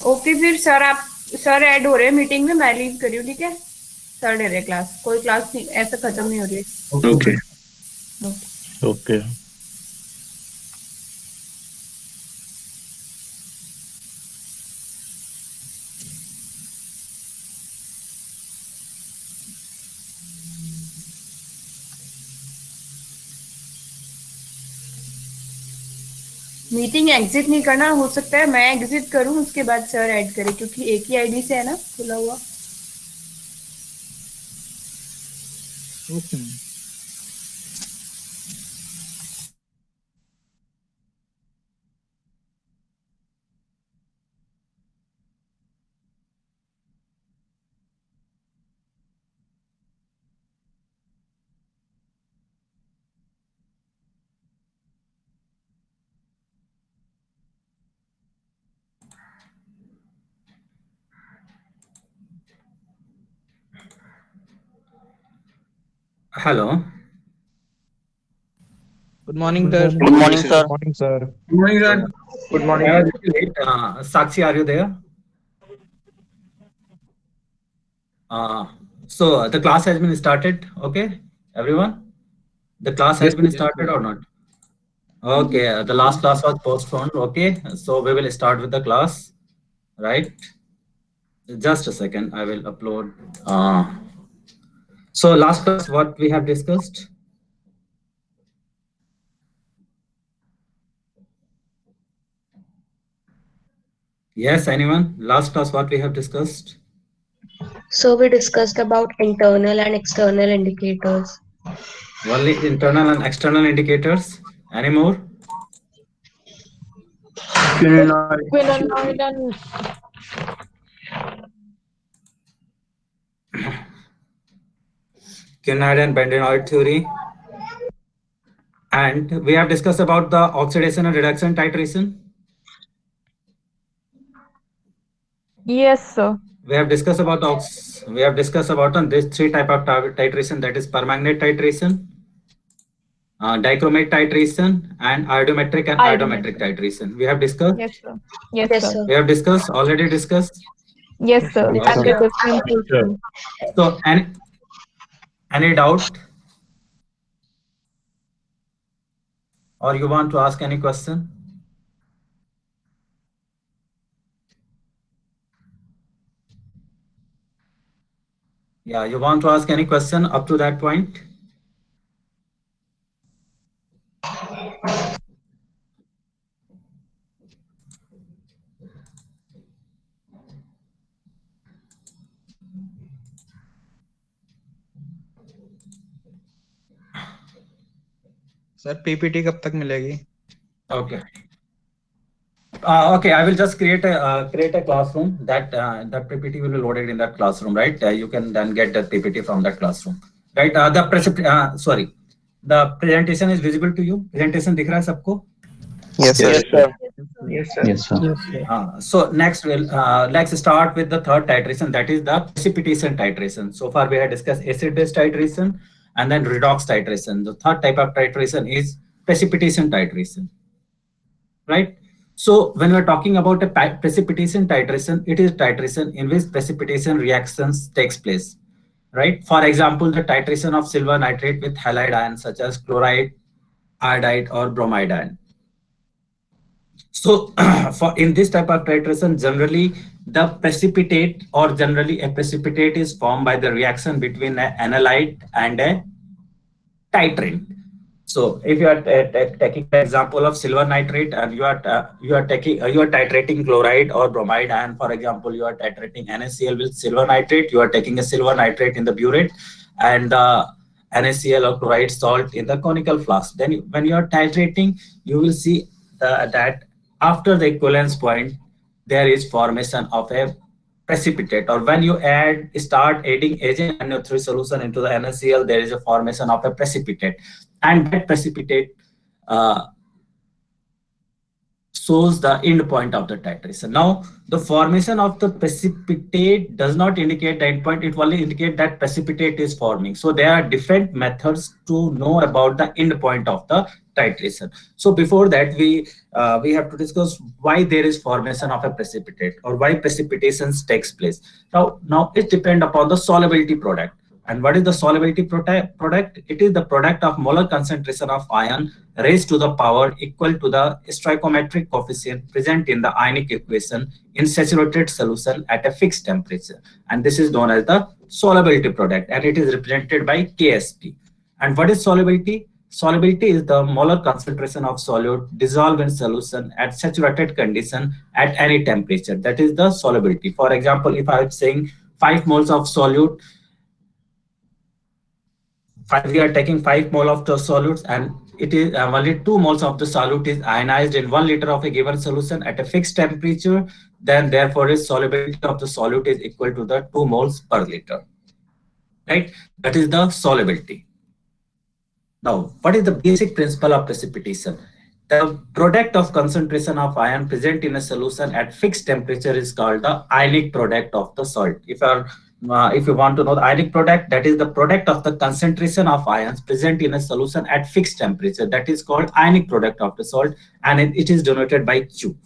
Okay फिर sir add हो रहे हैं मीटिंग में, मैं लीव करी हूँ, ठीक है? सर ले रहे क्लास, कोई क्लास नहीं ऐसा खत्म नहीं हो रही है। Okay okay. मीटिंग एग्जिट नहीं करना, हो सकता है मैं एग्जिट करूं उसके बाद सर ऐड करे, क्योंकि एक ही आईडी से है ना खुला हुआ। Okay. Hello. Good morning, good sir. Morning Good sir. morning, sir. Morning sir. Good morning, sir. Good I morning. was a little late. Sakshi, are you there? So the class has been started. Okay, everyone. The class has Yes, been sir. started or not? Okay. The last class was postponed. Okay. So we will start with the class. Right. Just a second. I will upload. So last class, what we have discussed. Yes, anyone? Last class, what we have discussed? So we discussed about internal and external indicators. Only internal and external indicators. Any more? Quinoid. Quinoid and Quinoid and benzenoid theory. And we have discussed about the oxidation and reduction titration. yes sir. We have discussed about on this three type of titration, that is permanganate titration, dichromate titration, and iodometric and iodometric titration. We have discussed. Yes sir. Yes Yes, sir. sir. We have discussed already discussed. Yes sir. Yes, At Okay. the different system. So any doubt, or you want to ask any question? Yeah, you want to ask any question up to that point? Sir, PPT कब तक मिलेगी? Okay. Okay, I will just create a classroom that that PPT will be loaded in that classroom, right? You can then get that PPT from that classroom, right? The presentation is visible to you. Presentation दिख रहा है सबको? Yes, sir. Yes, sir. Yes, sir. Yes, sir. Yes sir. So next, let's start with the third titration, that is the precipitation titration. So far we have discussed acid-base titration and then redox titration. The third type of titration is precipitation titration, right? So when we're talking about a precipitation titration, it is titration in which precipitation reactions takes place, right? For example, the titration of silver nitrate with halide ions such as chloride, iodide, or bromide ion. So for in this type of titration, generally the precipitate, or generally a precipitate, is formed by the reaction between an analyte and a titrant. So if you are taking the example of silver nitrate, and you are titrating chloride or bromide, and for example you are titrating NaCl with silver nitrate, you are taking a silver nitrate in the burette and NaCl or chloride salt in the conical flask. Then when you are titrating, you will see that after the equivalence point there is formation of a precipitate, or when you start adding AgNO3 solution into the NaCl, there is a formation of a precipitate, and that precipitate shows the end point of the titration. Now, the formation of the precipitate does not indicate the end point, it only indicates that precipitate is forming. So there are different methods to know about the end point of the titration. So before that, we have to discuss why there is formation of a precipitate or why precipitation takes place. Now it depends upon the solubility product. And what is the solubility product? It is the product of molar concentration of ion raised to the power equal to the stoichiometric coefficient present in the ionic equation in saturated solution at a fixed temperature. And this is known as the solubility product, and it is represented by KSP. And what is solubility? Solubility is the molar concentration of solute dissolved in solution at saturated condition at any temperature. That is the solubility. For example, if I am saying 5 moles of solute, we are taking 5 mole of the solutes, and it is only 2 moles of the solute is ionized in 1 liter of a given solution at a fixed temperature, then therefore its solubility of the solute is equal to the 2 moles per liter. Right? That is the solubility. Now, what is the basic principle of precipitation? The product of concentration of ion present in a solution at fixed temperature is called the ionic product of the salt. If you want to know the ionic product, that is the product of the concentration of ions present in a solution at fixed temperature. That is called ionic product of the salt, and it is denoted by Q.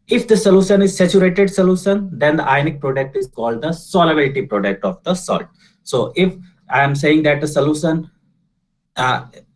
If the solution is saturated solution, then the ionic product is called the solubility product of the salt. So if I am saying that the solution,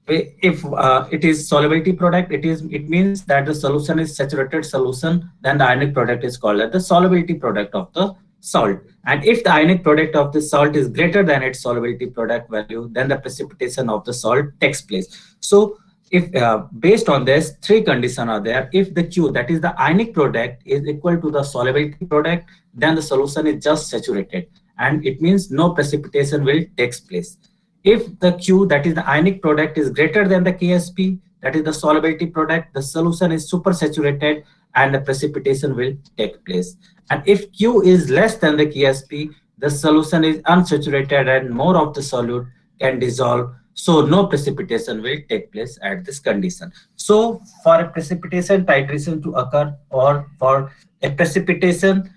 if it is solubility product, it means that the solution is saturated solution, then the ionic product is called as the solubility product of the salt. And if the ionic product of the salt is greater than its solubility product value, then the precipitation of the salt takes place. So if based on this, 3 conditions are there. If the Q, that is the ionic product, is equal to the solubility product, then the solution is just saturated, and it means no precipitation will take place. If the Q, that is the ionic product, is greater than the KSP, that is the solubility product, the solution is supersaturated and the precipitation will take place. And if Q is less than the KSP, the solution is unsaturated and more of the solute can dissolve, so no precipitation will take place at this condition. So for a precipitation titration to occur, or for a precipitation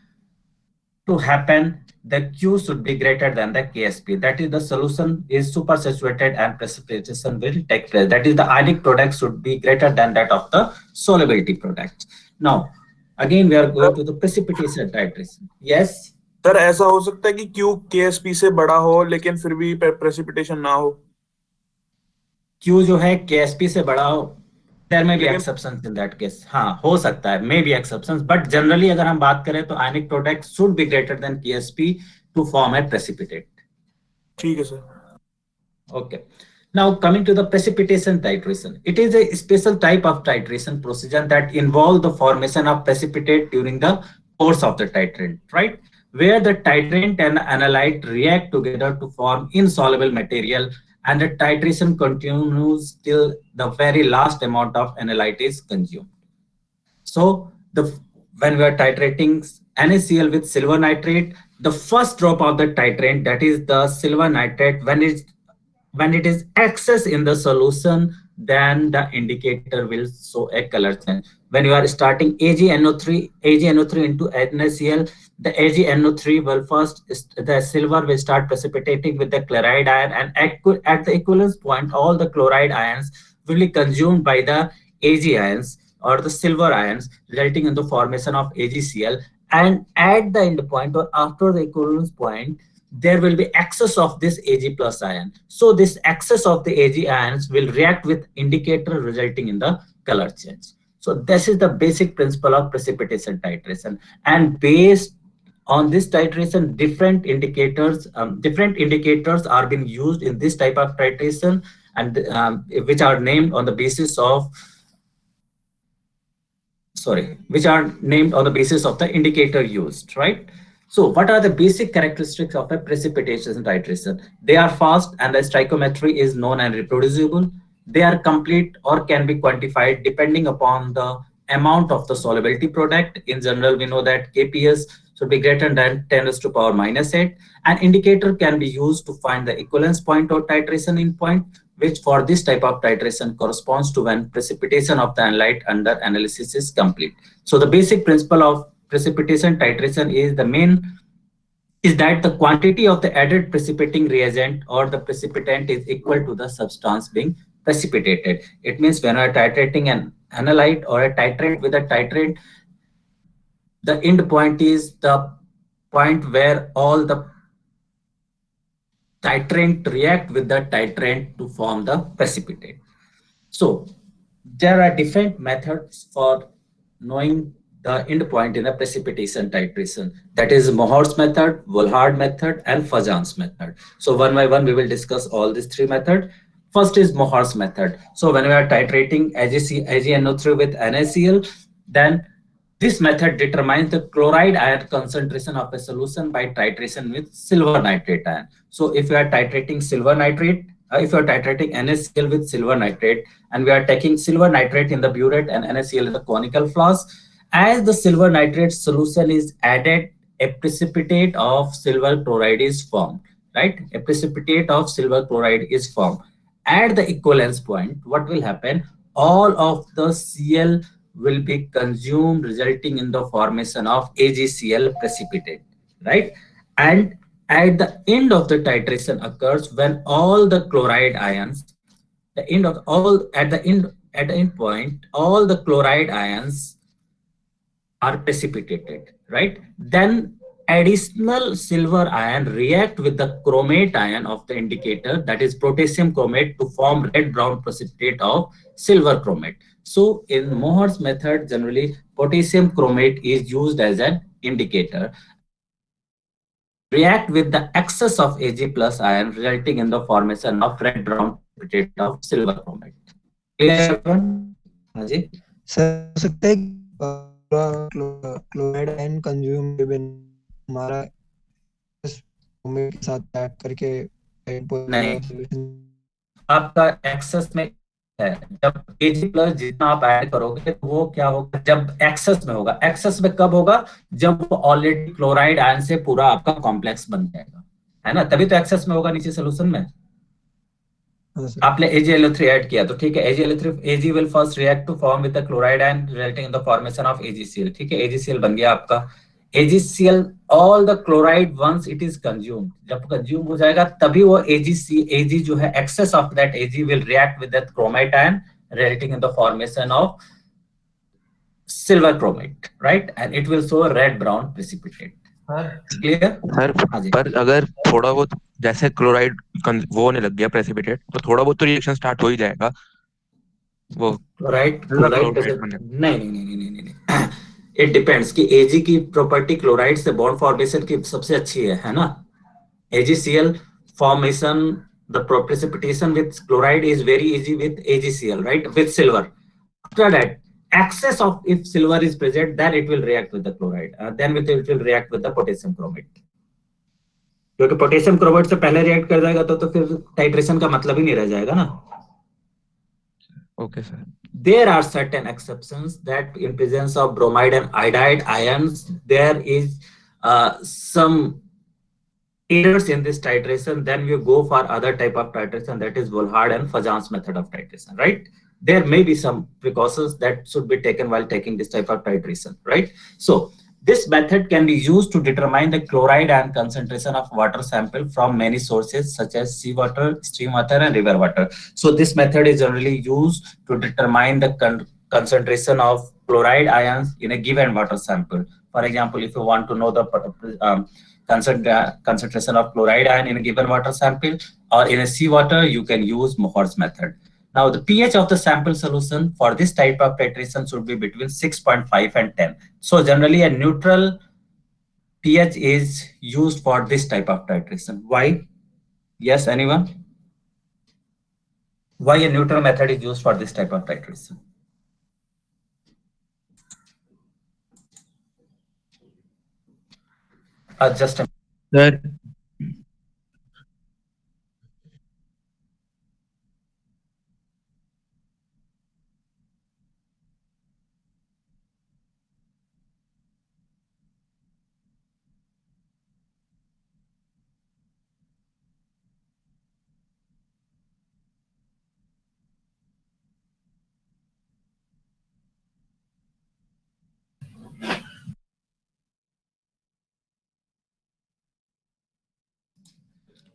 to happen, the Q should be greater than the KSP. That is, the solution is supersaturated and precipitation will take place. That is, the ionic product should be greater than that of the solubility product. Now, again, we are going to the precipitation titration. Yes? Sir ऐसा हो सकता है कि Q KSP से बड़ा हो लेकिन फिर भी precipitation ना हो? Q जो है KSP से बड़ा हो, there may be exceptions in that case. हाँ, हो सकता है, may be exceptions, but generally अगर हम बात करें तो ionic product should be greater than KSP to form a precipitate. ठीक है sir. Okay. Now coming to the precipitation titration, it is a special type of titration procedure that involves the formation of precipitate during the course of the titrant, right? Where the titrant and analyte react together to form insoluble material, and the titration continues till the very last amount of analyte is consumed. So when we are titrating NaCl with silver nitrate, the first drop of the titrant, that is the silver nitrate, when it is excess in the solution, then the indicator will show a color change. When you are starting AgNO3 into NaCl, the AgNO3 will first, the silver will start precipitating with the chloride ion, and at the equivalence point, all the chloride ions will be consumed by the Ag ions or the silver ions, resulting in the formation of AgCl. And at the end point, or after the equivalence point, there will be excess of this Ag plus ion. So this excess of the Ag ions will react with indicator, resulting in the color change. So this is the basic principle of precipitation titration. And based on this titration, different indicators are being used in this type of titration, and which are named on the basis of the indicator used, right? So what are the basic characteristics of a precipitation titration? They are fast, and the stoichiometry is known and reproducible. They are complete or can be quantified depending upon the amount of the solubility product. In general, we know that KPS should be greater than 10 raised to power minus 8. An indicator can be used to find the equivalence point or titration in point. which for this type of titration corresponds to when precipitation of the analyte under analysis is complete. So the basic principle of precipitation titration is that the quantity of the added precipitating reagent or the precipitant is equal to the substance being precipitated. It means when we are titrating an analyte or a titrant with a titrant, the end point is the point where all the titrant react with the titrant to form the precipitate. So there are different methods for knowing the end point in a precipitation titration. That is Mohr's method, Volhard method, and Fajan's method. So one by one, we will discuss all these three methods. First is Mohr's method. So when we are titrating AgNO3 with NaCl, then this method determines the chloride ion concentration of a solution by titration with silver nitrate ion. So if you are titrating silver nitrate, if you are titrating NaCl with silver nitrate, and we are taking silver nitrate in the burette and NaCl in the conical flask, as the silver nitrate solution is added, a precipitate of silver chloride is formed, right? A precipitate of silver chloride is formed. At the equivalence point, what will happen? All of the Cl will be consumed, resulting in the formation of AgCl precipitate, right? And at the end of the titration occurs when all the chloride ions, the end of all at the end point, all the chloride ions are precipitated, right? Then additional silver ion react with the chromate ion of the indicator, that is potassium chromate, to form red brown precipitate of silver chromate. So in Mohr's method, generally potassium chromate is used as an indicator, react with the excess of Ag plus ion, resulting in the formation of red brown precipitate of silver chromate. Clear everyone? Haji? Sir हो सकता है chloride ion consume के बिना हमारा इस chromate के साथ pack करके नहीं, आपका एक्सेस में है। जब Ag प्लस जितना आप ऐड करोगे तो वो क्या होगा, जब एक्सेस में होगा। एक्सेस में कब होगा? जब वो ऑलरेडी क्लोराइड आयन से पूरा आपका कॉम्प्लेक्स बन जाएगा, है ना, तभी तो एक्सेस में होगा नीचे सोल्यूशन में। आपने AgNO3 ऐड किया तो ठीक है, Ag will first react to form with the chloride ion, resulting in the formation of AgCl। ठीक है, AgCl बन गया आपका। AgCl, all the chloride once it is consumed, जब कंज्यूम हो जाएगा तभी वो Ag जो है, excess of that Ag will react with that chromate ion, resulting in the formation of silver chromate, right? And it will show a red brown precipitate. Clear? Sir पर अगर थोड़ा बहुत जैसे क्लोराइड वो होने लग गया प्रेसिपिटेट, तो थोड़ा बहुत तो रिएक्शन स्टार्ट हो ही जाएगा। वो क्लोराइड नहीं, इट डिपेंड्स कि Ag की प्रॉपर्टी क्लोराइड से बॉन्ड फॉर्मेशन की सबसे अच्छी है ना। AgCl formation, the precipitation with chloride is very easy with AgCl, right? With silver. After that, excess of if silver is present, then it will react with the chloride. Then it will react with the potassium chromate. क्योंकि potassium chromate से पहले react कर जाएगा तो फिर titration का मतलब ही नहीं रह जाएगा ना। Okay, sir. There are certain exceptions that in presence of bromide and iodide ions, there is some errors in this titration. Then we go for other type of titration, that is Volhard and Fajan's method of titration, right? There may be some precautions that should be taken while taking this type of titration, right? So this method can be used to determine the chloride ion concentration of water sample from many sources such as seawater, stream water, and river water. So this method is generally used to determine the concentration of chloride ions in a given water sample. For example, if you want to know the concentration of chloride ion in a given water sample or in a seawater, you can use Mohr's method. Now, the pH of the sample solution for this type of titration should be between 6.5 and 10. So generally a neutral pH is used for this type of titration. Why? Yes, anyone? Why a neutral method is used for this type of titration? Just a Sir,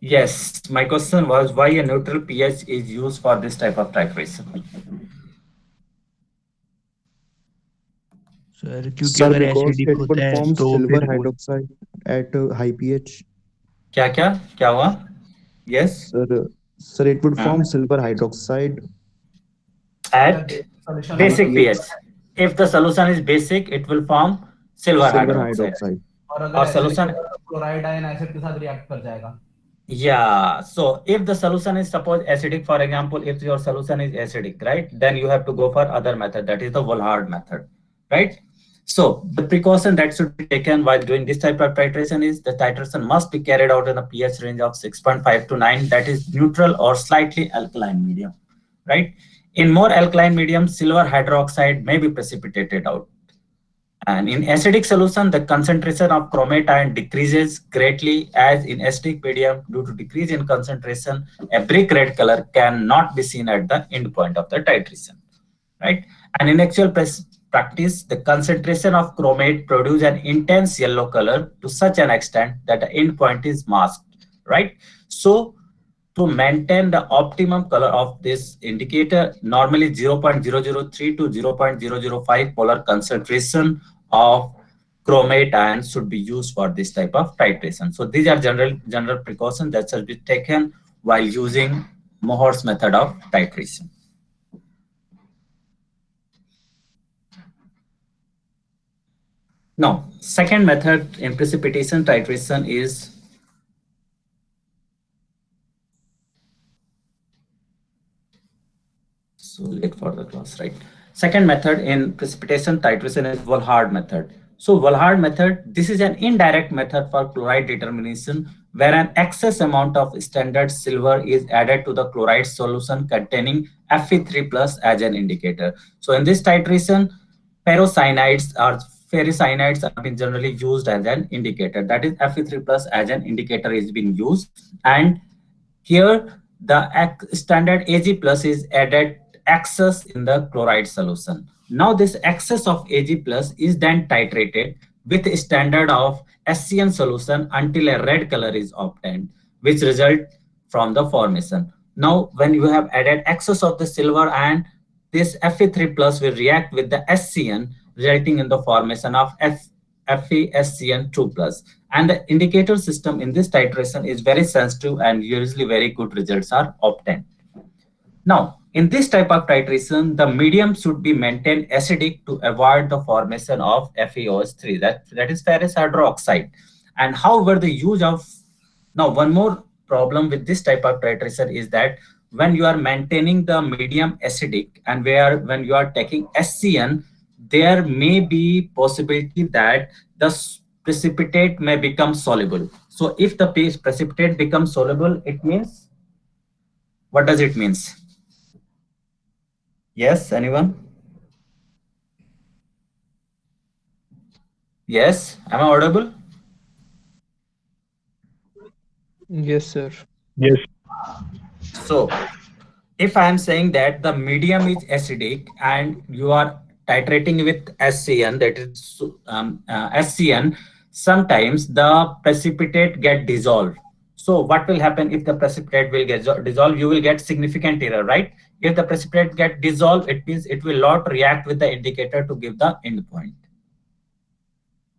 Yes, my question was why a neutral pH is used for this type of titration. Sir क्योंकि Sir, अगर because acidic it होता would है form तो silver फिर वो hydroxide at high pH. क्या क्या क्या हुआ? Yes. Sir, it would Hmm. form silver hydroxide At high basic pH. pH. If the solution is basic, it will form silver Silver hydroxide. hydroxide. और अगर Or acidic solution. होगा तो chloride ion acid के साथ react कर जाएगा. Yeah. So if the solution is suppose acidic, for example, if your solution is acidic, right, then you have to go for other method. That is the Volhard method, right? So the precaution that should be taken while doing this type of titration is the titration must be carried out in a pH range of 6.5 to 9, that is neutral or slightly alkaline medium, right? In more alkaline medium, silver hydroxide may be precipitated out. And in acidic solution, the concentration of chromate ion decreases greatly, as in acidic medium, due to decrease in concentration, a brick red color cannot be seen at the end point of the titration, right? And in actual practice, the concentration of chromate produce an intense yellow color to such an extent that the end point is masked, right? So to maintain the optimum color of this indicator, normally 0.003 to 0.005 polar concentration of chromate ion should be used for this type of titration. So these are general precautions that should be taken while using Mohr's method of titration. Now, second method in precipitation titration is so late for the class, right? Second method in precipitation titration is Volhard method. So Volhard method, this is an indirect method for chloride determination where an excess amount of standard silver is added to the chloride solution containing Fe3 plus as an indicator. So in this titration, ferrocyanides or ferrocyanides are being generally used as an indicator. That is Fe3 plus as an indicator is being used. And here the standard Ag plus is added excess in the chloride solution. Now this excess of Ag plus is then titrated with a standard of SCN solution until a red color is obtained, which result from the formation. Now when you have added excess of the silver ion, this Fe3 plus will react with the SCN, resulting in the formation of FeSCN2 plus. And the indicator system in this titration is very sensitive and usually very good results are obtained. Now, in this type of titration, the medium should be maintained acidic to avoid the formation of FeOH3, that is ferrous hydroxide. And however, the use of, now one more problem with this type of titration is that when you are maintaining the medium acidic and when you are taking SCN, there may be possibility that the precipitate may become soluble. So if the precipitate becomes soluble, it means, what does it means? Yes, anyone? Yes, am I audible? Yes, sir. Yes. So if I am saying that the medium is acidic and you are titrating with SCN, that is SCN, sometimes the precipitate get dissolved. So what will happen if the precipitate will get dissolved? You will get significant error, right? If the precipitate get dissolved, it means it will not react with the indicator to give the endpoint.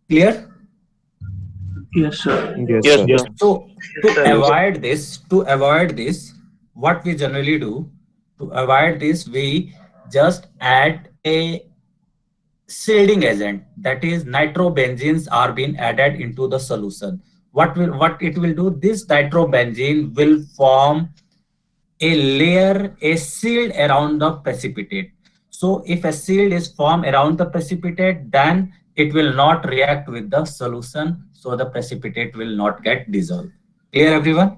Clear? Yes, sir. Yes, sir. Yes. So to avoid this, what we generally do, to avoid this, we just add a shielding agent, that is nitrobenzenes are being added into the solution. What it will do, this nitrobenzene will form a layer, a shield around the precipitate. So if a shield is formed around the precipitate, then it will not react with the solution, so the precipitate will not get dissolved. Clear, everyone?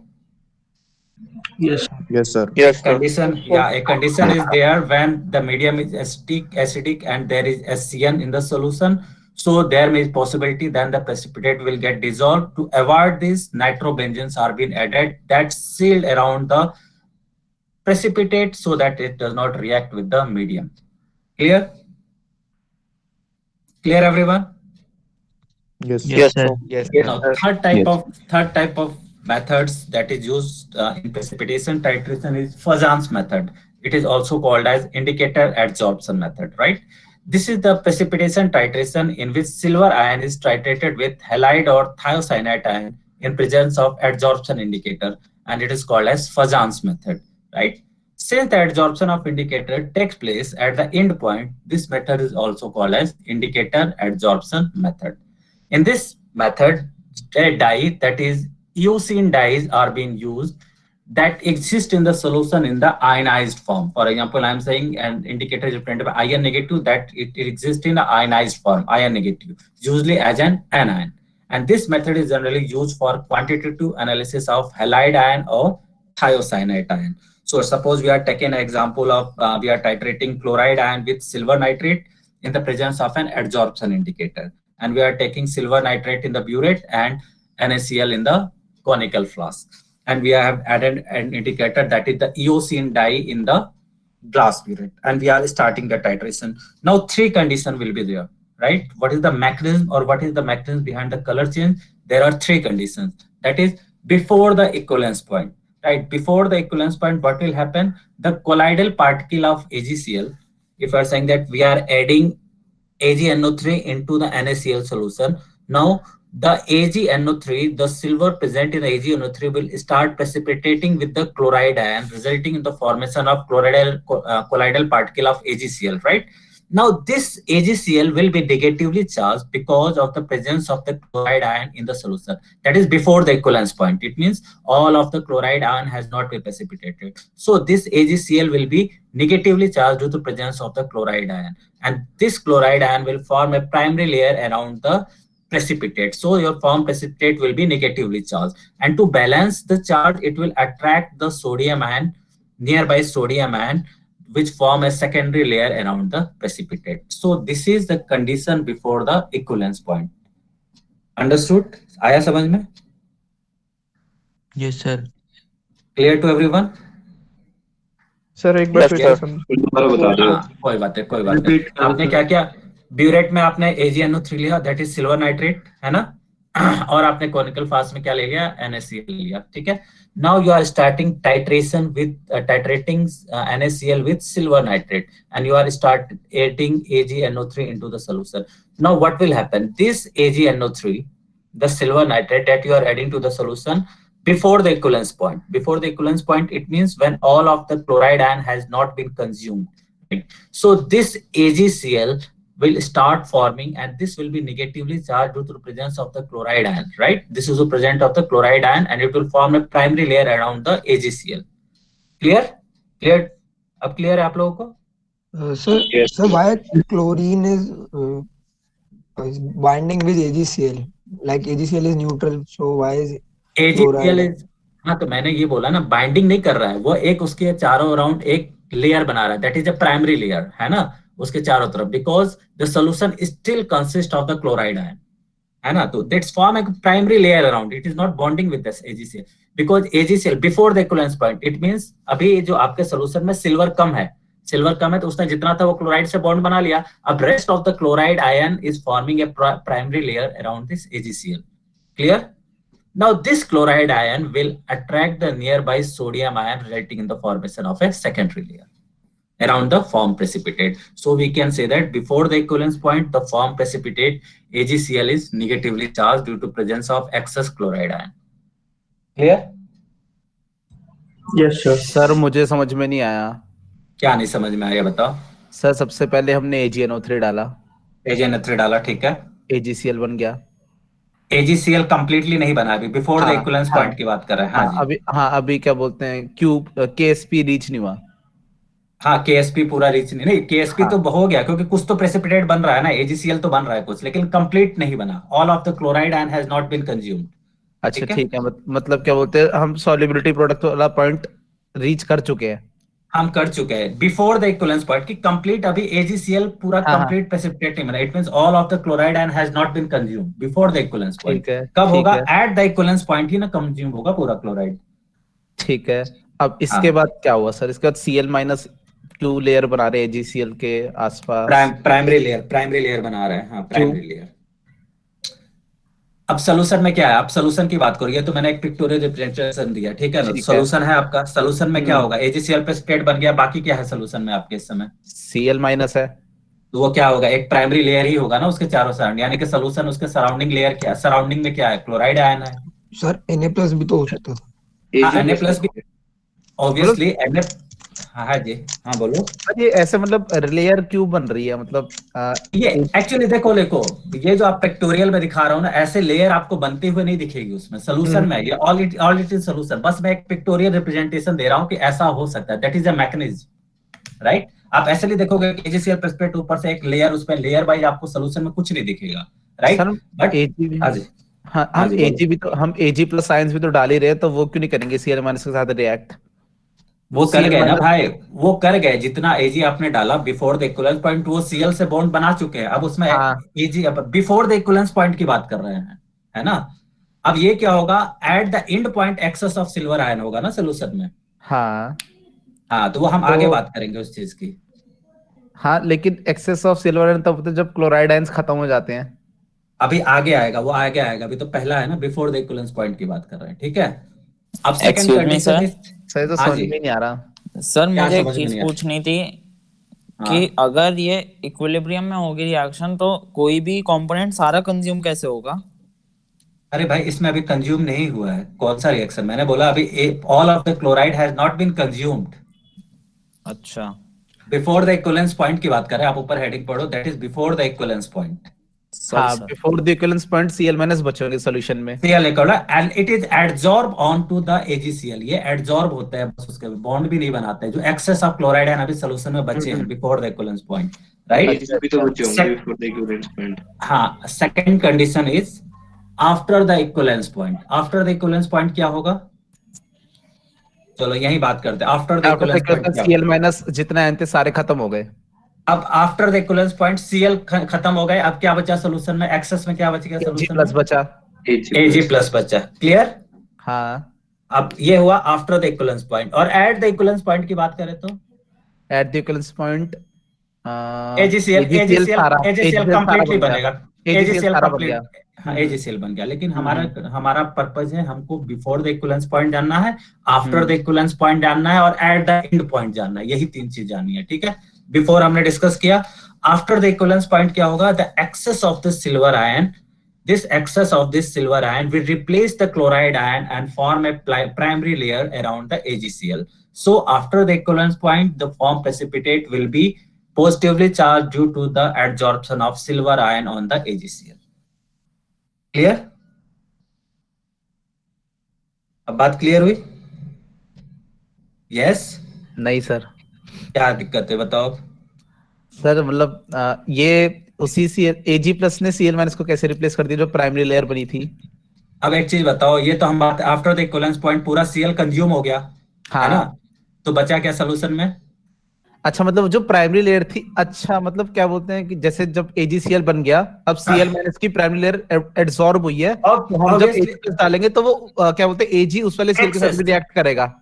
Yes. Yes, sir. Condition, yeah, a condition is there when the medium is acidic and there is SCN in the solution. So there may be possibility then the precipitate will get dissolved. To avoid this, nitrobenzenes are being added that sealed around the precipitate so that it does not react with the medium. Clear? Clear, everyone? Yes, sir. Yes, sir. Yes. Now, third type of methods that is used in precipitation titration is Fazan's method. It is also called as indicator adsorption method, right? This is the precipitation titration in which silver ion is titrated with halide or thiocyanate ion in presence of adsorption indicator, and it is called as Fazan's method, right? Since the adsorption of indicator takes place at the end point, this method is also called as indicator adsorption method. In this method, a dye, that is eosine dyes, are being used that exist in the solution in the ionized form. For example, I'm saying an indicator is represented by iron negative, that it exists in the ionized form, iron negative, usually as an anion. And this method is generally used for quantitative analysis of halide ion or thiocyanate ion. So suppose we are taking an example of we are titrating chloride ion with silver nitrate in the presence of an adsorption indicator, and we are taking silver nitrate in the burette and NaCl in the conical flask, and we have added an indicator, that is the eosine dye, in the glass burette, and we are starting the titration. Now three conditions will be there, right? What is the mechanism, or what is the mechanism behind the color change? There are three conditions. That is before the equivalence point, right? Before the equivalence point, what will happen? The colloidal particle of AgCl, if you are saying that we are adding AgNO3 into the NaCl solution, now the AgNO3, the silver present in the AgNO3, will start precipitating with the chloride ion, resulting in the formation of colloidal particle of AgCl, right? Now this AgCl will be negatively charged because of the presence of the chloride ion in the solution. That is before the equivalence point. It means all of the chloride ion has not been precipitated. So this AgCl will be negatively charged due to presence of the chloride ion, and this chloride ion will form a primary layer around the precipitate. So your formed precipitate will be negatively charged, and to balance the charge, it will attract the sodium ion, nearby sodium ion, which form a secondary layer around the precipitate. So this is the condition before the equivalence point. Understood? आया समझ में? Yes, sir. Clear to everyone? Sir एक बार फिर से कोई बात नहीं। आपने क्या किया? ब्यूरेट में आपने AgNO3 लिया, दैट इज सिल्वर नाइट्रेट, है ना? और आपने कॉनिकल फ्लास्क में क्या ले लिया? NaCl लिया, ठीक है? Now you are starting titration with titrating NaCl with silver nitrate, and you are start adding AgNO3 into the solution. Now what will happen? This AgNO3, the silver nitrate that you are adding to the solution before the equivalence point. Before the equivalence point, it means when all of the chloride ion has not been consumed, right? So this AgCl will start forming, and this will be negatively charged due to the presence of the chloride ion, right? This is the presence of the chloride ion, and it will form a primary layer around the AgCl. Clear? Clear? अब clear है आप लोगों को? So why chlorine is binding with AgCl? Like AgCl is neutral, so why is AgCl is, हाँ तो मैंने ये बोला ना, बाइंडिंग नहीं कर रहा है वो, एक उसके चारों अराउंड एक लेयर बना रहा है, that is a primary layer, है ना, उसके चारों तरफ, because the solution still consist of the chloride ion, है ना, तो दैट्स फॉर्म एक primary layer around, it is not bonding with this AgCl, because AgCl before the equivalence point, it means अभी जो आपके सोल्यूशन में सिल्वर कम है तो उसने जितना था वो क्लोराइड से बॉन्ड बना लिया, अब rest of the chloride ion is forming a primary layer around this AgCl. Clear? Now this chloride ion will attract the nearby sodium ion, resulting in the formation of a secondary layer around the formed precipitate. So we can say that before the equivalence point, the formed precipitate AgCl is negatively charged due to presence of excess chloride ion. Clear? Yes, sir. Sir मुझे समझ में नहीं आया। क्या नहीं समझ में आया बताओ? सर सबसे पहले हमने AgNO3 डाला, ठीक है, AgCl बन गया। AgCl कंप्लीटली नहीं बना, अभी बिफोर द इक्विवेलेंस पॉइंट की बात कर रहे हैं। हाँ जी, अभी क्या बोलते हैं, KSP रीच नहीं हुआ। हाँ, KSP पूरा रीच नहीं, KSP तो हो गया, क्योंकि कुछ तो प्रेसिपिटेट बन रहा है ना, AgCl तो बन रहा है कुछ, लेकिन कंप्लीट नहीं बना, all of the chloride ion has not been consumed. अच्छा ठीक है, मतलब क्या बोलते हैं, हम सॉल्युबिलिटी प्रोडक्ट वाला पॉइंट रीच कर चुके हैं, हम कर चुके हैं बिफोर द इक्विवेलेंस पॉइंट की कंप्लीट, अभी AgCl पूरा कंप्लीट प्रेसिपिटेट नहीं बना, it means all of the chloride ion has not been consumed before the equivalence point. कब होगा? एट द इक्विवेलेंस पॉइंट ही ना कंज्यूम होगा पूरा क्लोराइड। ठीक है, अब इसके बाद क्या हुआ सर? इसके बाद Cl- क्यों लेयर बना रहे हैं AgCl के आसपास? प्राइमरी लेयर बना रहे हैं, हाँ प्राइमरी लेयर। अब सोल्यूशन में क्या है, आप सोल्यूशन की बात करो, ये तो मैंने एक पिक्टोरियल रिप्रेजेंटेशन दिया, ठीक है ना। ठीक है। सोल्यूशन है आपका, सोल्यूशन में क्या हम्म। होगा, AgCl पे स्टेट बन गया, बाकी क्या है सोल्यूशन में आपके इस समय, Cl माइनस है। तो वो क्या होगा, एक प्राइमरी लेयर ही होगा ना उसके चारों सराउंड, यानी कि सोल्यूशन उसके सराउंडिंग लेयर क्या है, सराउंडिंग में क्या है, क्लोराइड आयन है। सर Na+ भी तो हो सकता था। हाँ Na+ भी मतलब ऑब्वियसली हाँ हाँ जी, हाँ बोलो। ये ऐसे मतलब लेयर क्यों बन रही है, मतलब ये एक्चुअली देखो देखो, ये जो आप पिक्टोरियल में दिखा रहा हूँ ना, ऐसे लेयर आपको बनते हुए नहीं दिखेगी उसमें सोल्यूशन में, ये ऑलरेडी सोल्यूशन, बस मैं एक पिक्टोरियल रिप्रेजेंटेशन दे रहा हूँ कि ऐसा हो सकता है, that is a mechanism, right. आप ऐसे नहीं देखोगे कि AgCl प्रेसिपिटेट ऊपर से एक लेयर, उसमें लेयर वाइज आपको सोल्यूशन में कुछ नहीं दिखेगा, राइट। सर बट Ag हाँ जी, हाँ, हाँ हम जी Ag बोलो। भी तो, हम Ag+ आयंस भी तो डाल ही रहे हैं, तो वो क्यों नहीं करेंगे Cl माइनस के साथ रिएक्ट? वो कर Cl गए ना माइनस। भाई, वो कर गए, जितना Ag आपने डाला बिफोर द इक्विवेलेंस पॉइंट, वो Cl से बॉन्ड बना चुके हैं, अब उसमें हाँ Ag अब बिफोर द इक्विवेलेंस पॉइंट की बात कर रहे हैं, है ना। अब ये क्या होगा, at the end point excess of silver ion होगा ना सोल्यूशन में। हाँ। हाँ, तो वो हम तो आगे बात करेंगे उस चीज की। हाँ, लेकिन एक्सेस ऑफ सिल्वर आयन तब होता है जब क्लोराइड आयंस खत्म हो जाते हैं। अभी आगे आएगा, वो आगे आएगा, अभी तो पहला है ना, बिफोर द इक्विवेलेंस पॉइंट की बात कर रहे हैं, ठीक है। अब second excuse me condition sir. Is, sir ये तो हाँ समझ जी, में ही नहीं आ रहा। सर क्या मुझे एक समझ में चीज नहीं आया। पूछनी थी कि हाँ, अगर ये इक्विलिब्रियम में होगी रिएक्शन तो कोई भी कंपोनेंट सारा कंज्यूम कैसे होगा? अरे भाई इसमें अभी कंज्यूम नहीं हुआ है, कौन सा रिएक्शन, मैंने बोला अभी all of the chloride has not been consumed. अच्छा। बिफोर द इक्विवेलेंस पॉइंट की बात कर रहे हैं, आप ऊपर हेडिंग पढ़ो, that is before the equivalence point. Sorry हाँ, sir. Before the equivalence point Cl minus बचेंगे सॉल्यूशन में। Cl and it is adsorb on to the AgCl, ये एडजॉर्ब होता है, बस उसके बॉन्ड भी नहीं बनाते हैं, जो एक्सेस ऑफ क्लोराइड है अभी सोल्यूशन में बचे हैं before the equivalence point, right. अच्छा अच्छा। हाँ, second condition is after the equivalence point, after the equivalence point क्या होगा, चलो यही बात करते हैं, after the after the equivalence point equivalence क्या Cl होगा। माइनस जितने आयन थे सारे खत्म हो गए। अब after the equivalence point Cl खत्म हो गए, अब क्या बचा सोल्यूशन में, एक्सेस में क्या बच गया Ag सोल्यूशन में, प्लस बचा। Ag+ बचा, क्लियर। हाँ। अब ये हुआ आफ्टर द इक्विवेलेंस पॉइंट, और एट द इक्विवेलेंस पॉइंट की बात करें तो eight the equivalence point AgCl AgCl AgCl सारा AgCl AgCl सारा कंप्लीटली बन गया। बनेगा, AgCl AgCl सारा बन गया। कंप्लीट, हाँ AgCl बन गया, लेकिन हमारा हम्म। हमारा पर्पज है, हमको बिफोर द इक्विवेलेंस पॉइंट जानना है, after the hmm. Equivalence point जानना है, और एट द एंड पॉइंट जानना है, यही तीन चीज जाननी है, ठीक है। बिफोर हमने डिस्कस किया, आफ्टर द इक्विवेलेंस पॉइंट क्या होगा, the excess of the silver ion, this excess of this silver ion will replace the chloride ion and form a primary layer around the AgCl. So after the equivalence point, the formed precipitate will be positively charged due to the adsorption of silver ion on the AgCl. Clear? अब बात clear हुई? Yes? नहीं sir. क्या दिक्कत है बताओ। Sir मतलब ये उसी Ag+ ने Cl माइनस को कैसे रिप्लेस कर दिया जो प्राइमरी लेयर बनी थी? अब एक चीज बताओ, ये तो हम बात आफ्टर द इक्विवेलेंस पॉइंट पूरा Cl कंज्यूम हो गया, है ना, हाँ। तो बचा क्या सोल्यूशन में, अच्छा, मतलब जो प्राइमरी लेयर थी, अच्छा मतलब क्या बोलते हैं कि जैसे जब AgCl बन गया, अब Cl माइनस की प्राइमरी लेयर एब्सॉर्ब हुई है, तो हम जब ऑब्वियसली Ag+ डालेंगे तो वो क्या बोलते हैं Ag उस वाले Cl के साथ भी रिएक्ट करेगा।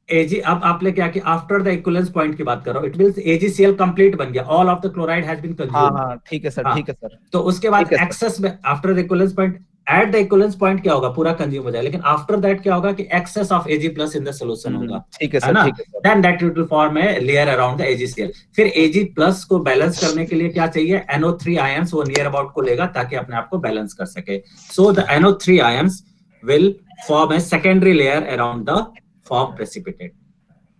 Ag, अब आपने क्या कि आफ्टर द इक्विवेलेंस पॉइंट की बात कर रहा हूं, इट मींस AgCl कंप्लीट बन गया, all of the chloride has been हाँ कंज्यूम्ड। हाँ, ठीक है सर, हाँ, ठीक है सर, तो उसके बाद ठीक है सर। एक्सेस में after the equivalence point, eight the equivalence point क्या होगा, पूरा कंज्यूम हो जाएगा, लेकिन आफ्टर दैट क्या होगा कि excess of Ag+ in the solution होगा, ठीक है है सर, ना, ठीक है sir. Then that will form a layer around the AgCl। फिर Ag+ को बैलेंस करने के लिए क्या चाहिए, NO3 आयंस वो नियर अबाउट को लेगा ताकि अपने आप को बैलेंस कर सके। So the NO3 ions will form a secondary layer around the form precipitate,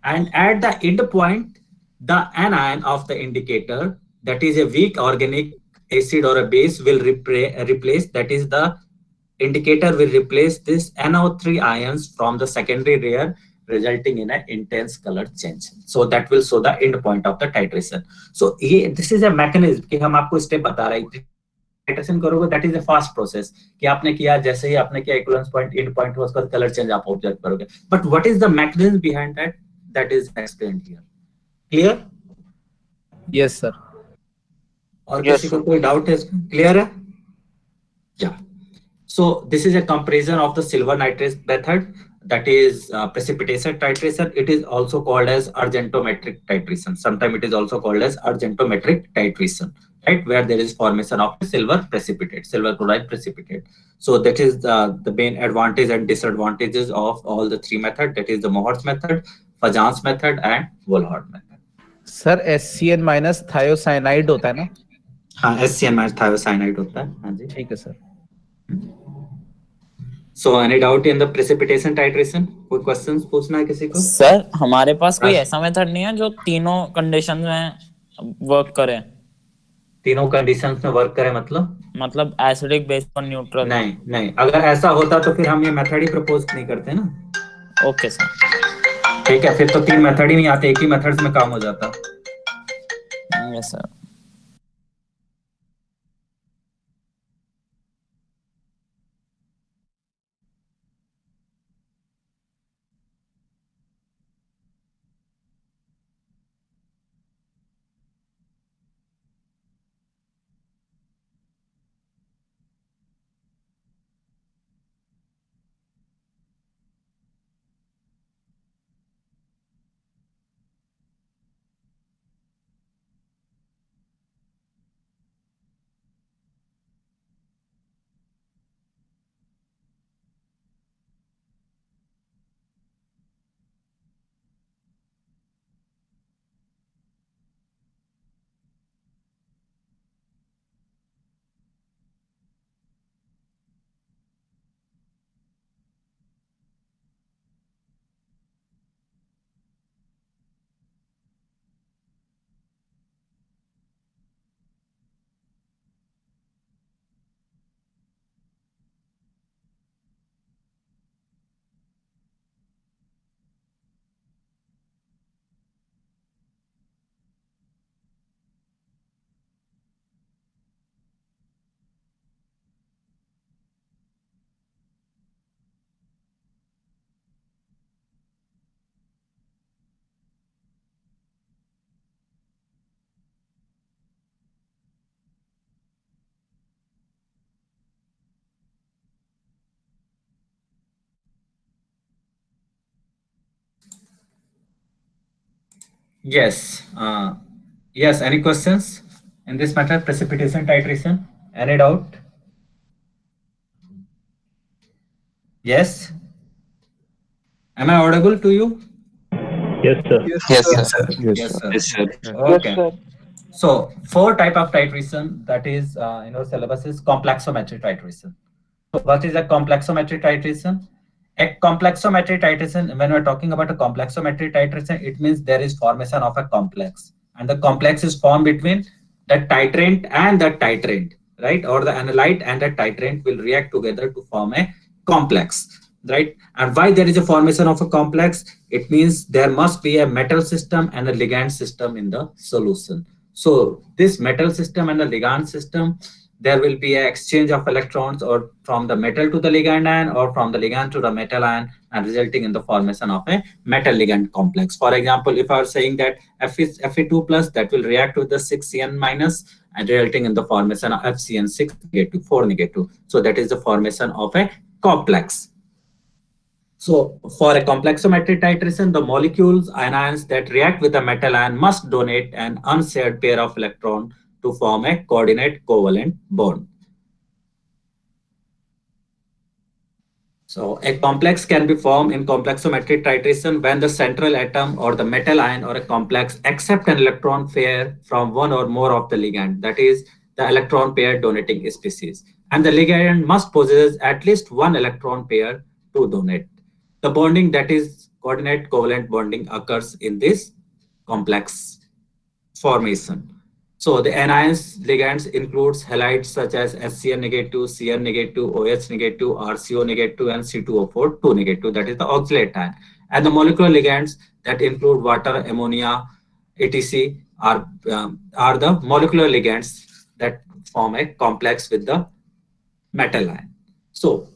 and at the end point the anion of the indicator, that is a weak organic acid or a base, will replace, that is the indicator will replace this NO3 ions from the secondary layer, resulting in an intense color change. So that will show the end point of the titration. So this is a mechanism कि हम आपको step बता रहे हैं, titration करोगे that is a fast process, कि आपने किया, जैसे ही आपने किया इक्विवेलेंस पॉइंट एंड पॉइंट हुआ, उसका कलर चेंज आप ऑब्जर्व करोगे, but what is the mechanism behind that, that is explained here. Clear? Yes sir. और किसी को कोई डाउट है, क्लियर है? या so this is a comparison of the silver nitrate method, that is precipitation titration. It is also called as argentometric titration, sometimes it is also called as argentometric titration, right, where there is formation of a silver precipitate, silver chloride precipitate. So that is the main advantage and disadvantages of all the three methods. That is the Mohr's method, Fajan's method, and Wohlhard method. Sir SCN minus thiocyanide होता है ना? हाँ, SCN minus thiocyanide होता है. हाँ जी. ठीक है sir. So any doubt in the precipitation titration? कोई questions पूछना है किसी को? सर हमारे पास कोई ऐसा मेथड नहीं है जो तीनों कंडीशन में वर्क करे. तीनों कंडीशंस में वर्क करे मतलब एसिडिक, बेसिक और न्यूट्रल. नहीं, अगर ऐसा होता तो फिर हम ये मेथड ही प्रपोज नहीं करते ना. Okay sir. ठीक है, फिर तो तीन मेथड ही नहीं आते, एक ही मेथड में काम हो जाता. Yes sir. Yes. Yes. Any questions in this matter? Precipitation titration. Any doubt? Yes. Am I audible to you? Yes, sir. Yes, sir. Yes, sir. Okay. So 4 type of titration that is in our syllabus is complexometric titration. So what is a complexometric titration? A complexometric titration, when we're talking about a complexometric titration, it means there is formation of a complex, and the complex is formed between the titrant and the titrant, right? Or the analyte and the titrant will react together to form a complex, right? And why there is a formation of a complex? It means there must be a metal system and a ligand system in the solution. So this metal system and the ligand system, there will be an exchange of electrons or from the metal to the ligand ion or from the ligand to the metal ion, and resulting in the formation of a metal ligand complex. For example, if I was saying that Fe2 plus, that will react with the 6Cn minus and resulting in the formation of FCN6 negative 4 negative. So that is the formation of a complex. So for a complexometric titration, the molecules, ions that react with a metal ion must donate an unshared pair of electrons to form a coordinate covalent bond. So a complex can be formed in complexometric titration when the central atom or the metal ion or a complex accept an electron pair from one or more of the ligand, that is the electron pair donating species, and the ligand must possess at least one electron pair to donate. The bonding, that is coordinate covalent bonding, occurs in this complex formation. So the anions ligands includes halides such as HCl negative, Cl negative, OH negative, RCO negative, and C2O4 2 negative. That is the oxalate ion. And the molecular ligands that include water, ammonia, etc. are the molecular ligands that form a complex with the metal ion. So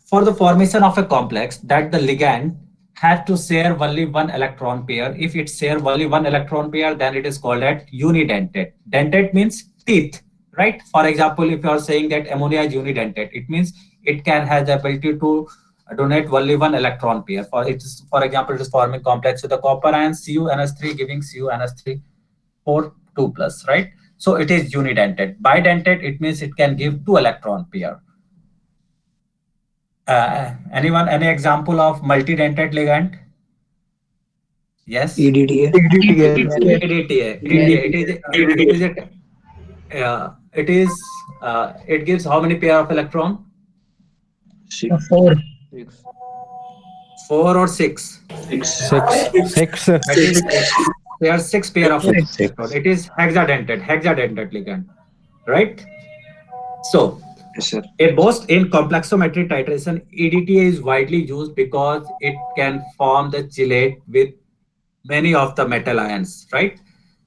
for the formation of a complex, that the ligand has to share only one electron pair. If it shares only one electron pair, then it is called as unidentate. Dentate means teeth, right? For example, if you are saying that ammonia is unidentate, it means it can have the ability to donate only one electron pair. For example, it is forming complex with the copper ion CuNH3 giving CuNH3 4 2 plus, right? So it is unidentate. Bidentate, it means it can give 2 electron pair. Anyone, any example of multidentate ligand? Yes. EDTA. It gives how many pair of electron? 4. 4 or 6? 6. That is, there are 6 pair of electron. It is hexadentate ligand, right? So in complexometry titration, EDTA is widely used because it can form the chelate with many of the metal ions, right?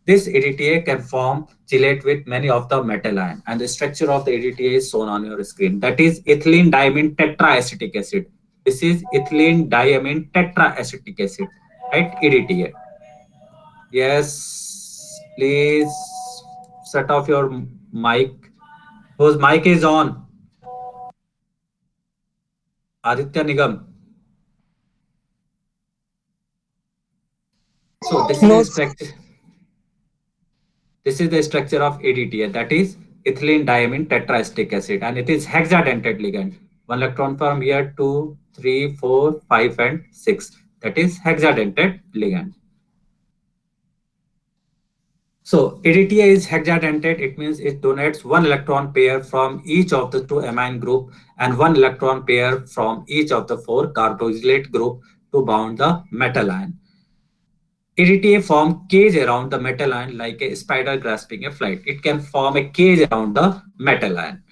This EDTA can form chelate with many of the metal ion, and the structure of the EDTA is shown on your screen. That is ethylene diamine tetraacetic acid. This is ethylene diamine tetraacetic acid, right? EDTA. Yes, please shut off your mic. Whose mic is on? Aditya Nigam. So this is the structure. This is the structure of EDTA, that is ethylene diamine tetraacetic acid, and it is hexadentate ligand. 1 electron from here, 2, 3, 4, 5, and 6. That is hexadentate ligand. So EDTA is hexadentate. It means it donates 1 electron pair from each of the 2 amine group and 1 electron pair from each of the 4 carboxylate group to bound the metal ion. EDTA form cage around the metal ion like a spider grasping a fly. It can form a cage around the metal ion.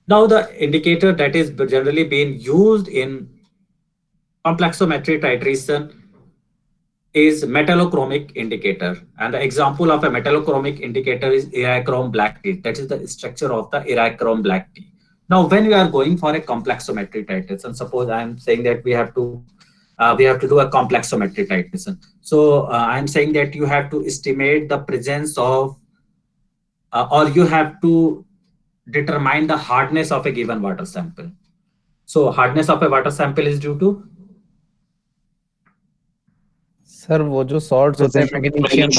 Now the indicator that is generally being used in complexometry titration is metallochromic indicator, and the example of a metallochromic indicator is Erichrome black tea. That is the structure of the Erichrome black tea. Now when we are going for a complexometry titration, suppose I am saying that we have to do a complexometry titration. So I'm saying that you have to estimate the presence of or you have to determine the hardness of a given water sample. So hardness of a water sample is due to sir वो जो salts होते हैं magnesium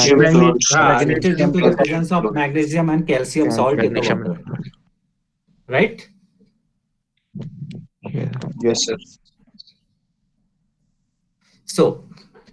it is due to the presence of magnesium and calcium salt in the water, right? Yes, sir. So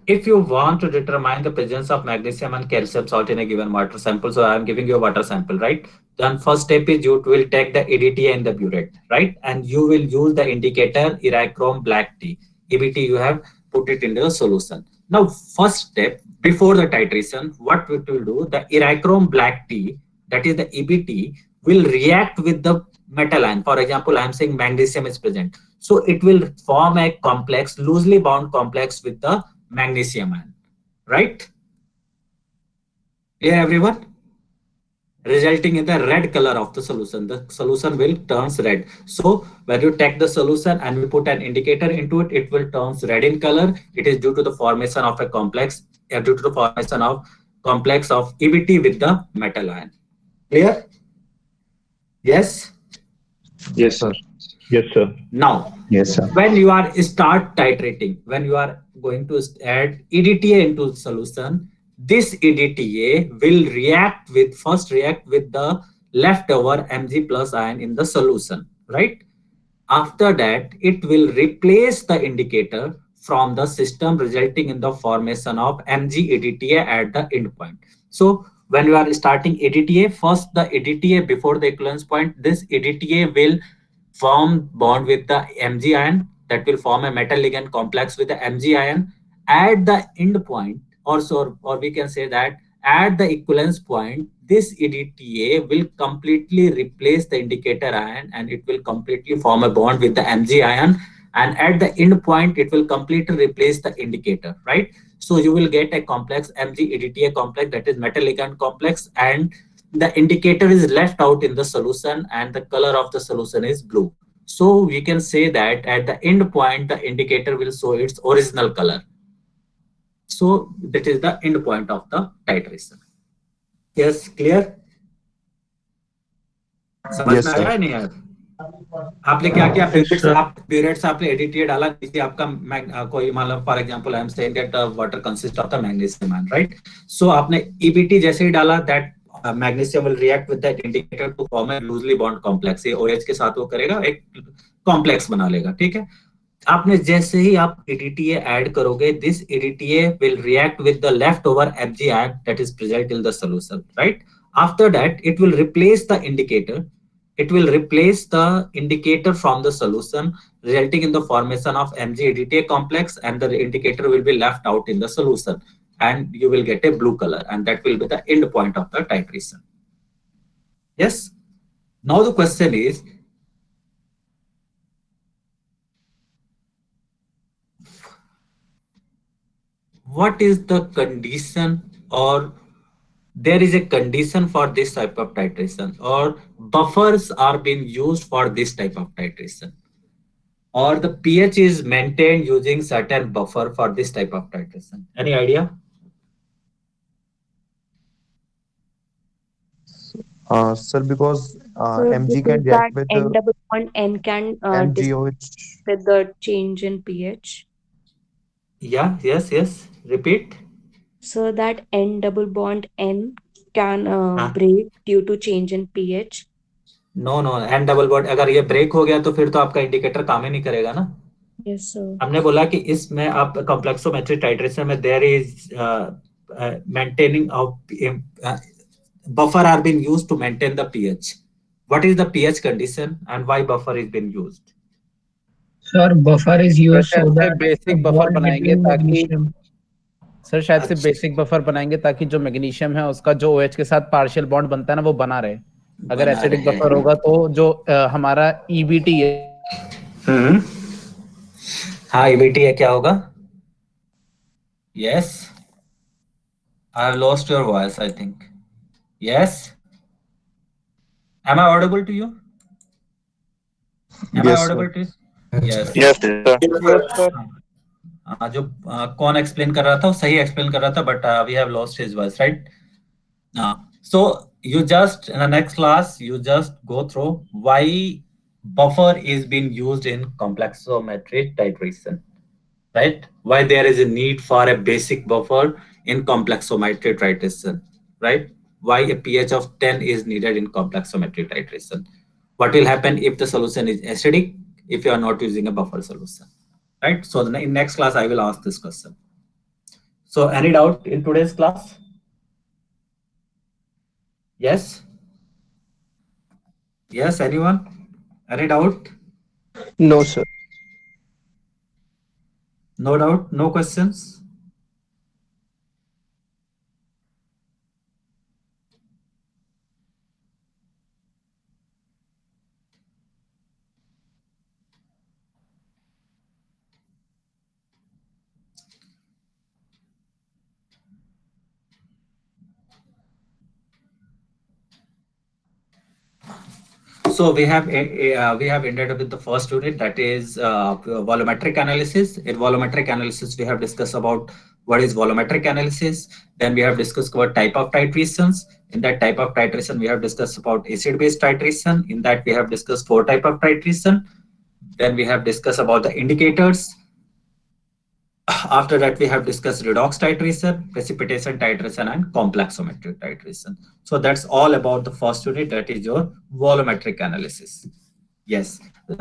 if you want to determine the presence of magnesium and calcium salt in a given water sample, so I am giving you a water sample, right? Then first step is you will take the EDTA and the burette, right? And you will use the indicator Erichrome black tea. EBT, you have put it into the solution. Now, first step before the titration, what we will do, the Erichrome black tea, that is the EBT, will react with the metal ion. For example, I am saying magnesium is present. So it will form a complex, loosely bound complex with the magnesium ion, right? Clear, everyone? Resulting in the red color of the solution. The solution will turns red. So when you take the solution and we put an indicator into it, it will turns red in color. It is due to the formation of a complex, due to the formation of complex of EBT with the metal ion. Clear? Yes? Yes, sir. Yes, sir. Now, Yes, sir. when you are start titrating, when you are going to add EDTA into the solution, this EDTA will first react with the leftover Mg plus ion in the solution, right? After that, it will replace the indicator from the system, resulting in the formation of Mg EDTA at the end point. So when you are starting EDTA, first the EDTA before the equivalence point, this EDTA will form bond with the Mg ion, that will form a metal ligand complex with the Mg ion. At the end point, or we can say that at the equivalence point, this EDTA will completely replace the indicator ion and it will completely form a bond with the Mg ion. And at the end point, it will completely replace the indicator, right? So you will get a complex Mg EDTA complex, that is metal ligand complex, and the indicator is left out in the solution and the color of the solution is blue. So we can say that at the end point, the indicator will show its original color. So that is the end point of the titration. Yes, clear? समझ में आया नहीं यार? आपने क्या किया, Yes, sir. प्यूरेट से आपने एडीटीए डाला, किसी आपका कोई मतलब for example I am saying that water consist of the magnesium ion, right? So आपने ईबीटी जैसे ही डाला, that magnesium will react with that indicator to form a loosely bond complex. ये OH के साथ वो करेगा, एक कॉम्प्लेक्स बना लेगा, ठीक है? आपने जैसे ही आप एडीटीए ऐड करोगे, this EDTA will react with the left over FG ion that is present in the solution, right? After that it will replace the indicator. It will replace the indicator from the solution, resulting in the formation of Mg-ADTA complex, and the indicator will be left out in the solution, and you will get a blue color, and that will be the end point of the titration. Yes? Now the question is, what is the condition, or there is a condition for this type of titration, or buffers are being used for this type of titration, or the pH is maintained using certain buffer for this type of titration? Any idea? Sir, because So Mg because can react that with N double bond N can MgOH. with the change in pH. Yeah, yes, repeat. So that N double bond N can हाँ, break due to change in pH. No N double bond अगर ये break हो गया तो फिर तो आपका indicator काम ही नहीं करेगा ना। Yes, sir. हमने बोला कि इसमें आप कॉम्प्लेक्सोमेट्री टाइट्रेशन में there is maintaining of buffer are being used to maintain the pH. What is the pH condition and why buffer is being used? Sir, buffer is sir used so शायद से that the basic buffer bond बनाएंगे between ताकि magnesium. Sir शायद से अच्छा, basic buffer बनाएंगे ताकि जो मैग्नीशियम है उसका जो OH के साथ पार्शियल बॉन्ड बनता है ना वो बना रहे। अगर बना एसिडिक रहे। बफर होगा तो जो हमारा EBT है हाँ, EBT है क्या होगा? Yes, I have lost your voice, I think. Yes, am I audible to you? Am I Yes, sir. audible to you? Yes. Yes, sir. Yes, sir. जो कौन एक्सप्लेन कर रहा था वो सही एक्सप्लेन कर रहा था, but we have lost his voice, right? So you just in the next class you just go through why buffer is being used in complexometry titration, right? Why there is a need for a basic buffer in complexometry titration, right? Why a pH of 10 is needed in complexometry titration? What will happen if the solution is acidic if you are not using a buffer solution, right? So in next class I will ask this question. So any doubt in today's class? Yes? Yes, anyone? Any doubt? No, sir. No doubt? No questions? So we have ended up with the first unit, that is volumetric analysis. In volumetric analysis, we have discussed about what is volumetric analysis. Then we have discussed about type of titrations. In that type of titration, we have discussed about acid-base titration. In that, we have discussed 4 type of titration. Then we have discussed about the indicators. After that, we have discussed redox titration, precipitation titration, and complexometric titration. So that's all about the first unit, that is your volumetric analysis. Yes.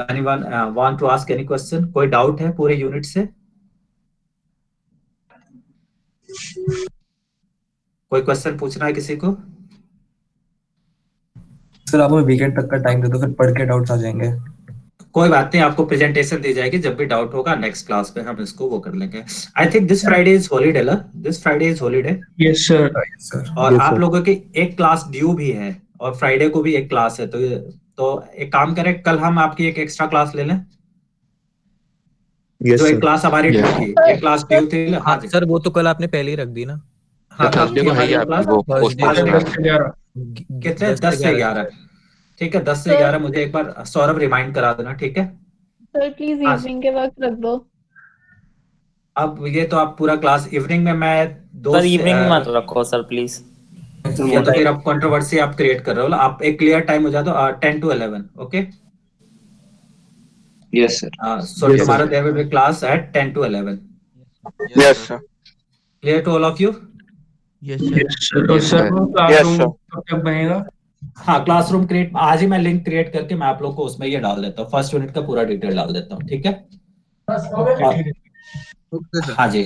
Anyone want to ask any question? कोई doubt है पूरे unit से? कोई question पूछना है किसी को? Sir आप हमें वीकेंड तक का टाइम दे दो, फिर पढ़ के डाउट्स आ जाएंगे। कोई बात नहीं, आपको प्रेजेंटेशन दी जाएगी, जब भी डाउट होगा नेक्स्ट क्लास पे हम इसको वो कर लेंगे। I think this Friday is holiday ना, this Friday is holiday. Yes, sir. और Yes, आप sir. लोगों की एक क्लास ड्यू भी है और फ्राइडे को भी एक क्लास है, तो एक काम करें, कल हम आपकी एक एक्स्ट्रा क्लास ले लें। Yes, जो एक sir. क्लास हमारी ड्यू थी, एक क्लास ड्यू थी। हाँ जी सर वो तो कल आपने पहले ही रख दी ना। हाँ, कब थर्सडे थी को है हमारी ही वो आपकी क्लास? वो थर्सडे पोस्टपोन को है। 10 से 11. कितने? 10 से 11। ठीक है, 10 से 11 मुझे एक बार सौरभ रिमाइंड करा देना, ठीक है? सर प्लीज हाँ, इवनिंग के वक्त रख दो। अब ये तो आप पूरा क्लास इवनिंग में, मैं दो सर से इवनिंग मत रखो सर प्लीज। ये तो फिर आप कंट्रोवर्सी आप क्रिएट कर रहे हो। आप एक क्लियर टाइम हो जाए तो 10 to 11, okay? Yes, sir. So Yes, tomorrow sir. there will be class at 10 to 11. Yes, sir. Clear to all of you? Yes sir Yes, sir. तो Yes, सर sir. वो Yes, क्लासरूम sir. कब तक बनेगा? हाँ, classroom create आज ही मैं link create करके मैं आप लोग को उसमें ये डाल देता हूँ, फर्स्ट यूनिट का पूरा डिटेल डाल देता हूँ, ठीक है? ओके ठीक है। Okay sir. हाँ जी,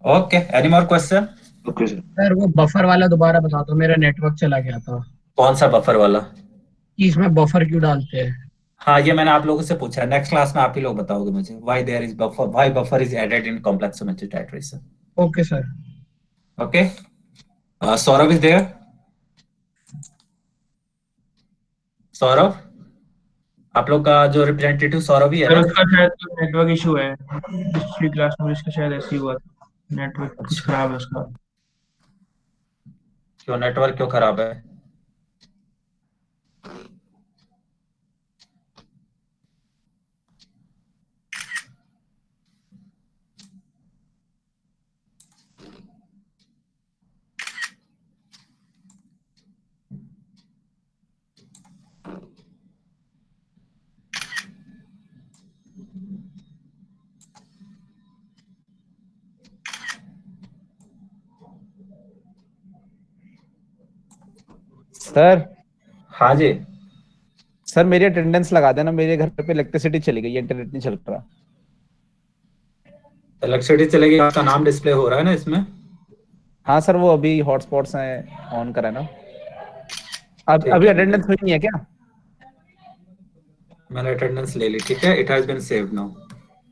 okay. Any more question? Okay, sir. Sir वो बफर वाला दोबारा बता दो, मेरा नेटवर्क चला गया था कौन सा बफर वाला? कि इसमें बफर क्यों डालते हैं? हाँ, ये मैंने आप लोगों से पूछा है, नेक्स्ट क्लास में आप ही लोग बताओगे मुझे why there is buffer, why buffer is added in complexometry titration. Okay sir. Okay, Saurabh is there? Saurabh, आप लोग का जो रिप्रेजेंटेटिव सौरभ ही है सर ना? उसका शायद नेटवर्क इशू है, पिछली क्लास में इसका शायद ऐसे ही हुआ था, नेटवर्क कुछ अच्छा, खराब है उसका। क्यों नेटवर्क क्यों खराब है? सर हाँ जी, सर मेरी अटेंडेंस लगा देना, मेरे घर पे इलेक्ट्रिसिटी चली गई है, इंटरनेट नहीं चल रहा। इलेक्ट्रिसिटी चलेगी, आपका नाम डिस्प्ले हो रहा है ना इसमें? हाँ सर, वो अभी हॉटस्पॉट्स हैं ऑन करा ना। अब ठीक अभी है, अटेंडेंस हुई नहीं है क्या? मैंने अटेंडेंस ले ली, ठीक है, it has been saved now.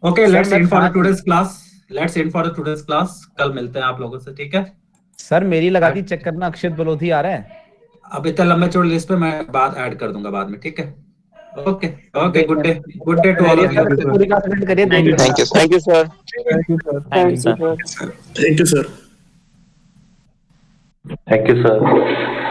Okay, sir let's मैं end for the 5 today's class, let's end for the today's class, कल मिलते हैं आप लोगों से, ठीक है? सर मेरी लगा दी, चेक करना, अक्षित बलोधी आ रहा है। अब इतना लंबे चौड़े लिस्ट पे मैं बात ऐड कर दूंगा बाद में, ठीक है? ओके, ओके, देखते गुड डे टू ऑल करिए ऑफ सर, यू। पूरी क्लास अटेंड करिए, थैंक यू देखिए। Sir. Thank you, sir. Thank you sir. Thank you sir. Thank you, sir. Thank you, sir.